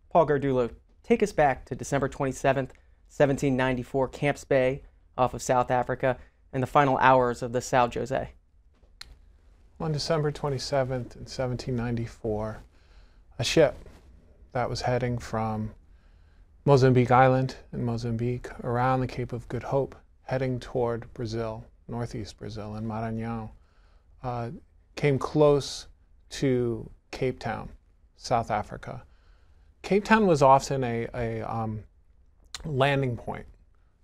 Paul Gardulo, take us back to December 27th, 1794, Camps Bay off of South Africa, and the final hours of the São José. On December 27th, in 1794, a ship that was heading from Mozambique Island in Mozambique around the Cape of Good Hope, heading toward Brazil, northeast Brazil, in Maranhão, came close to Cape Town, South Africa. Cape Town was often a landing point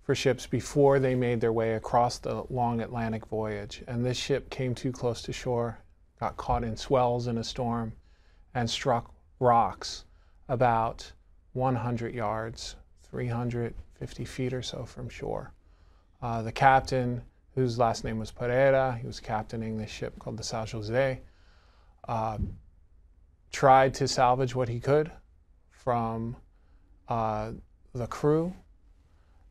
for ships before they made their way across the long Atlantic voyage. And this ship came too close to shore, got caught in swells in a storm, and struck rocks about 100 yards, 350 feet or so from shore. The captain, whose last name was Pereira, he was captaining this ship called the São José, tried to salvage what he could from the crew.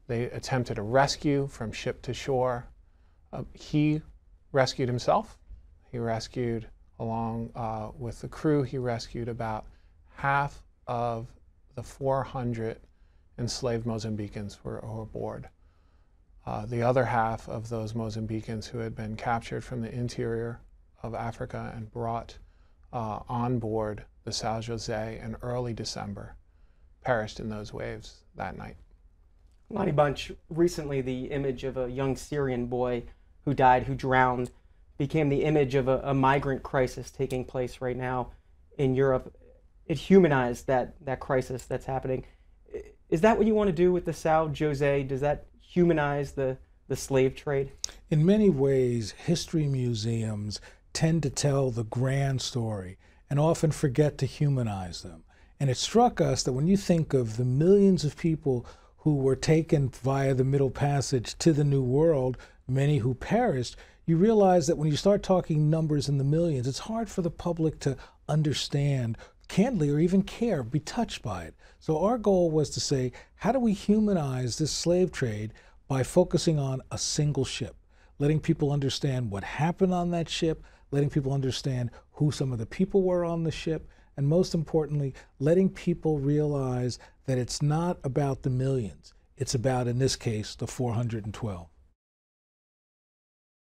They attempted a rescue from ship to shore. He rescued himself. He rescued, along with the crew, he rescued about half of the 400 enslaved Mozambicans who were aboard. The other half of those Mozambicans who had been captured from the interior of Africa and brought on board the São José in early December perished in those waves that night. Lonnie Bunch, recently the image of a young Syrian boy who died, who drowned, became the image of a migrant crisis taking place right now in Europe. It humanized that crisis that's happening. Is that what you want to do with the São José? Does that humanize the slave trade? In many ways, history museums tend to tell the grand story and often forget to humanize them. And it struck us that when you think of the millions of people who were taken via the Middle Passage to the New World, many who perished, you realize that when you start talking numbers in the millions, it's hard for the public to understand candidly or even care, be touched by it. So our goal was to say, how do we humanize this slave trade by focusing on a single ship, letting people understand what happened on that ship, letting people understand who some of the people were on the ship, and most importantly, letting people realize that it's not about the millions. It's about, in this case, the 412.